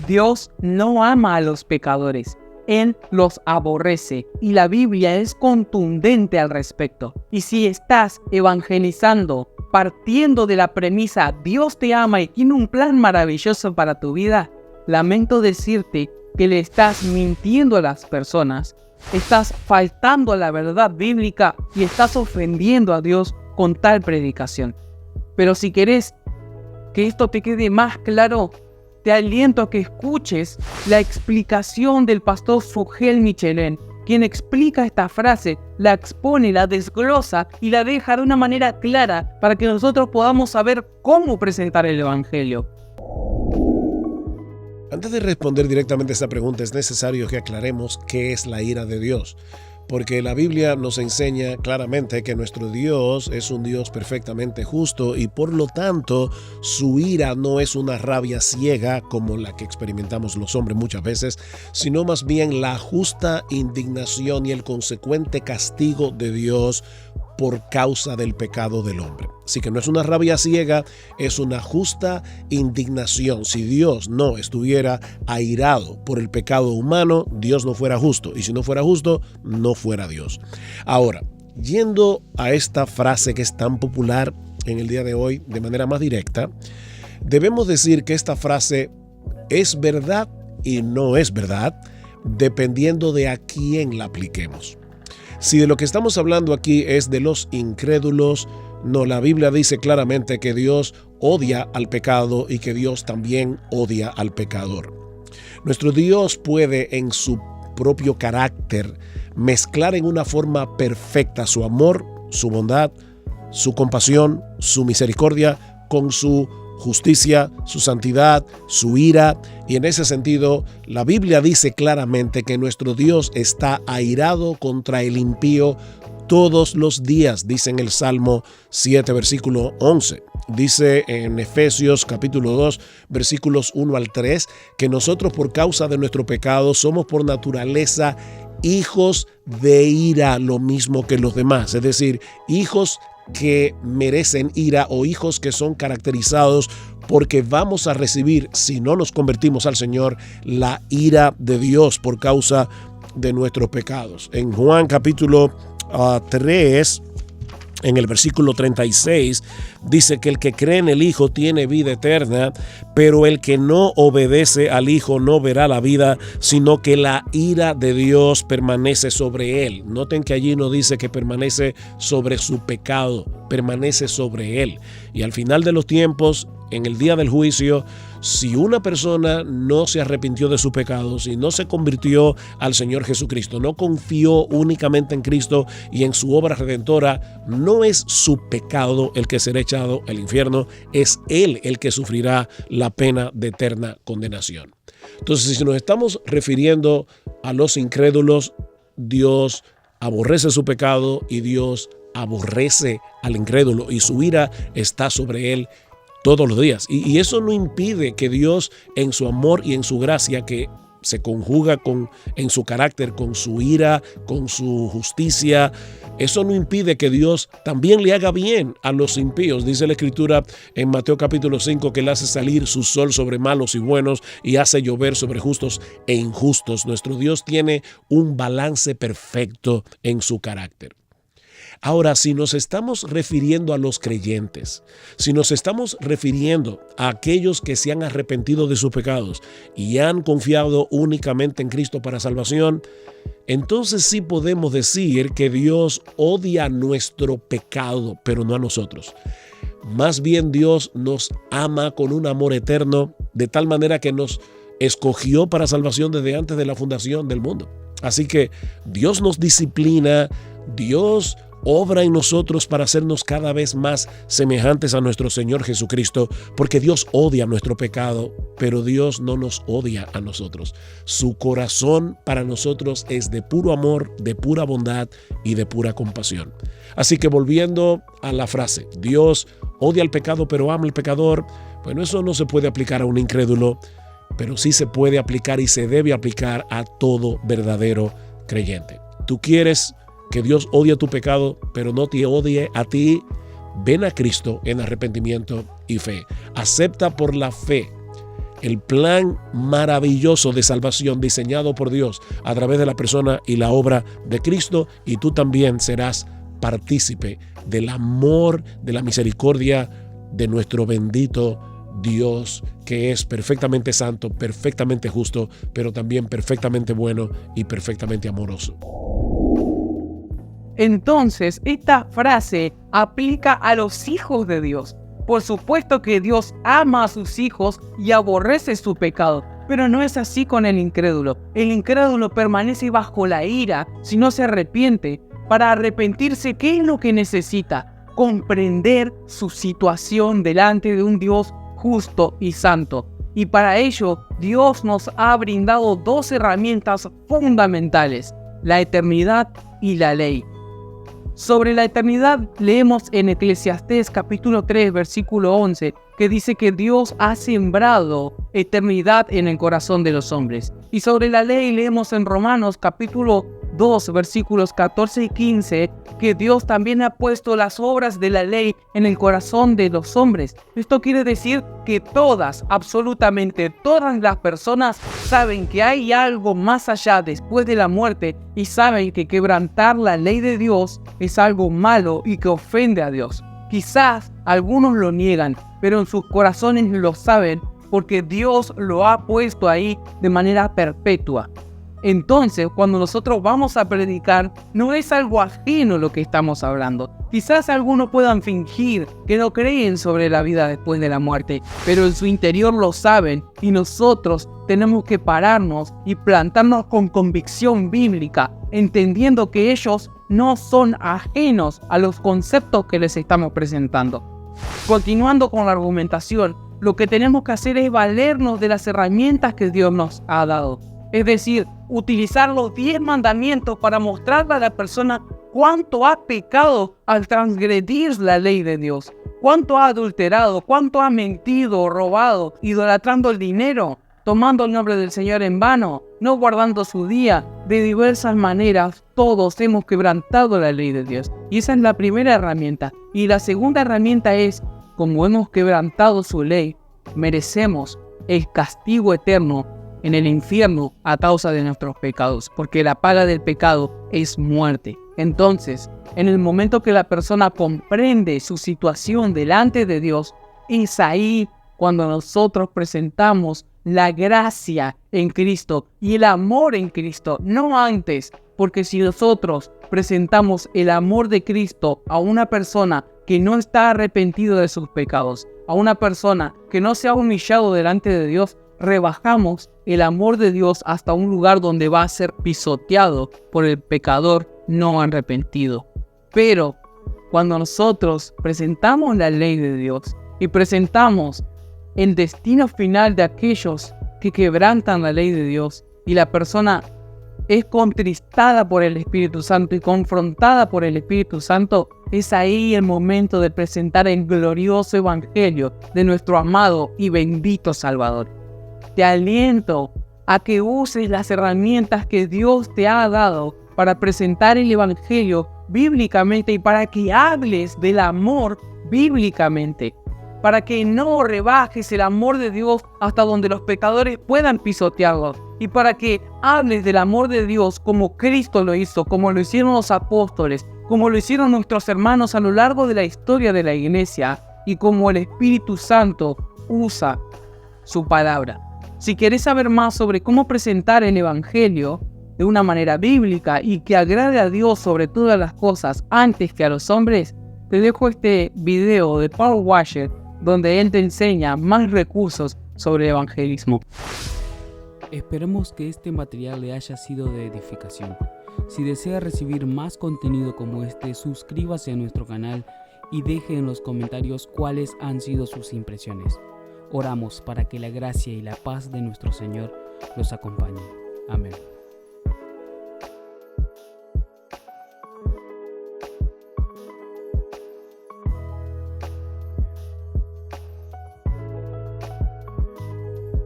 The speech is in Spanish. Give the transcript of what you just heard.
Dios no ama a los pecadores. Él los aborrece y la Biblia es contundente al respecto. Y si estás evangelizando partiendo de la premisa Dios te ama y tiene un plan maravilloso para tu vida, lamento decirte que le estás mintiendo a las personas, estás faltando a la verdad bíblica y estás ofendiendo a Dios con tal predicación. Pero si querés que esto te quede más claro, te aliento a que escuches la explicación del pastor Fugel Michelén, quien explica esta frase, la expone, la desglosa y la deja de una manera clara para que nosotros podamos saber cómo presentar el Evangelio. Antes de responder directamente a esta pregunta, es necesario que aclaremos qué es la ira de Dios. Porque la Biblia nos enseña claramente que nuestro Dios es un Dios perfectamente justo y por lo tanto su ira no es una rabia ciega como la que experimentamos los hombres muchas veces, sino más bien la justa indignación y el consecuente castigo de Dios por causa del pecado del hombre. Así que no es una rabia ciega, es una justa indignación. Si Dios no estuviera airado por el pecado humano, Dios no fuera justo. Y si no fuera justo, no fuera Dios. Ahora, yendo a esta frase que es tan popular en el día de hoy de manera más directa, debemos decir que esta frase es verdad y no es verdad, dependiendo de a quién la apliquemos. Si de lo que estamos hablando aquí es de los incrédulos, no, la Biblia dice claramente que Dios odia al pecado y que Dios también odia al pecador. Nuestro Dios puede en su propio carácter mezclar en una forma perfecta su amor, su bondad, su compasión, su misericordia con su justicia, su santidad, su ira, y en ese sentido la Biblia dice claramente que nuestro Dios está airado contra el impío todos los días, dice en el Salmo 7, versículo 11. Dice en Efesios capítulo 2, versículos 1 al 3, que nosotros por causa de nuestro pecado somos por naturaleza hijos de ira, lo mismo que los demás, es decir, hijos que merecen ira o hijos que son caracterizados porque vamos a recibir, si no nos convertimos al Señor, la ira de Dios por causa de nuestros pecados. En Juan capítulo 3, en el versículo 36, dice que el que cree en el Hijo tiene vida eterna, pero el que no obedece al Hijo no verá la vida, sino que la ira de Dios permanece sobre él. Noten que allí no dice que permanece sobre su pecado, permanece sobre él. Y al final de los tiempos, en el día del juicio, si una persona no se arrepintió de sus pecados y no se convirtió al Señor Jesucristo, no confió únicamente en Cristo y en su obra redentora, no es su pecado el que será echado al infierno, es él el que sufrirá la pena de eterna condenación. Entonces, si nos estamos refiriendo a los incrédulos, Dios aborrece su pecado y Dios aborrece al incrédulo y su ira está sobre él todos los días. Y eso no impide que Dios, en su amor y en su gracia, que se conjuga en su carácter, con su ira, con su justicia, eso no impide que Dios también le haga bien a los impíos. Dice la Escritura en Mateo capítulo 5 que Él hace salir su sol sobre malos y buenos y hace llover sobre justos e injustos. Nuestro Dios tiene un balance perfecto en su carácter. Ahora, si nos estamos refiriendo a los creyentes, si nos estamos refiriendo a aquellos que se han arrepentido de sus pecados y han confiado únicamente en Cristo para salvación, entonces sí podemos decir que Dios odia nuestro pecado, pero no a nosotros. Más bien Dios nos ama con un amor eterno, de tal manera que nos escogió para salvación desde antes de la fundación del mundo. Así que Dios nos disciplina, Dios obra en nosotros para hacernos cada vez más semejantes a nuestro Señor Jesucristo, porque Dios odia nuestro pecado, pero Dios no nos odia a nosotros. Su corazón para nosotros es de puro amor, de pura bondad y de pura compasión. Así que volviendo a la frase, Dios odia al pecado pero ama al pecador, bueno, eso no se puede aplicar a un incrédulo, pero sí se puede aplicar y se debe aplicar a todo verdadero creyente. ¿Tú quieres que Dios odie tu pecado, pero no te odie a ti? Ven a Cristo en arrepentimiento y fe. Acepta por la fe el plan maravilloso de salvación diseñado por Dios a través de la persona y la obra de Cristo, y tú también serás partícipe del amor, de la misericordia de nuestro bendito Dios, que es perfectamente santo, perfectamente justo, pero también perfectamente bueno y perfectamente amoroso. Entonces, esta frase aplica a los hijos de Dios. Por supuesto que Dios ama a sus hijos y aborrece su pecado, pero no es así con el incrédulo. El incrédulo permanece bajo la ira si no se arrepiente. Para arrepentirse, ¿qué es lo que necesita? Comprender su situación delante de un Dios justo y santo. Y para ello, Dios nos ha brindado dos herramientas fundamentales: la eternidad y la ley. Sobre la eternidad leemos en Eclesiastés capítulo 3 versículo 11 que dice que Dios ha sembrado eternidad en el corazón de los hombres. Y sobre la ley leemos en Romanos capítulo 2 versículos 14 y 15 que Dios también ha puesto las obras de la ley en el corazón de los hombres. Esto quiere decir que todas, absolutamente todas las personas saben que hay algo más allá después de la muerte y saben que quebrantar la ley de Dios es algo malo y que ofende a Dios. Quizás algunos lo niegan, pero en sus corazones lo saben porque Dios lo ha puesto ahí de manera perpetua. Entonces, cuando nosotros vamos a predicar, no es algo ajeno lo que estamos hablando. Quizás algunos puedan fingir que no creen sobre la vida después de la muerte, pero en su interior lo saben y nosotros tenemos que pararnos y plantarnos con convicción bíblica, entendiendo que ellos no son ajenos a los conceptos que les estamos presentando. Continuando con la argumentación, lo que tenemos que hacer es valernos de las herramientas que Dios nos ha dado. Es decir, utilizar los 10 mandamientos para mostrarle a la persona cuánto ha pecado al transgredir la ley de Dios, cuánto ha adulterado, cuánto ha mentido, robado, idolatrando el dinero, tomando el nombre del Señor en vano, no guardando su día. De diversas maneras, todos hemos quebrantado la ley de Dios. Y esa es la primera herramienta. Y la segunda herramienta es, como hemos quebrantado su ley, merecemos el castigo eterno en el infierno a causa de nuestros pecados, porque la paga del pecado es muerte. Entonces, en el momento que la persona comprende su situación delante de Dios, es ahí cuando nosotros presentamos la gracia en Cristo y el amor en Cristo, no antes, porque si nosotros presentamos el amor de Cristo a una persona que no está arrepentido de sus pecados, a una persona que no se ha humillado delante de Dios, rebajamos el amor de Dios hasta un lugar donde va a ser pisoteado por el pecador no arrepentido. Pero cuando nosotros presentamos la ley de Dios y presentamos el destino final de aquellos que quebrantan la ley de Dios y la persona es contristada por el Espíritu Santo y confrontada por el Espíritu Santo, es ahí el momento de presentar el glorioso evangelio de nuestro amado y bendito Salvador. Te aliento a que uses las herramientas que Dios te ha dado para presentar el evangelio bíblicamente y para que hables del amor bíblicamente, para que no rebajes el amor de Dios hasta donde los pecadores puedan pisotearlo, y para que hables del amor de Dios como Cristo lo hizo, como lo hicieron los apóstoles, como lo hicieron nuestros hermanos a lo largo de la historia de la iglesia, y como el Espíritu Santo usa su palabra. Si querés saber más sobre cómo presentar el evangelio de una manera bíblica y que agrade a Dios sobre todas las cosas antes que a los hombres, te dejo este video de Paul Washer donde él te enseña más recursos sobre el evangelismo. Esperemos que este material le haya sido de edificación. Si desea recibir más contenido como este, suscríbase a nuestro canal y deje en los comentarios cuáles han sido sus impresiones. Oramos para que la gracia y la paz de nuestro Señor los acompañen. Amén.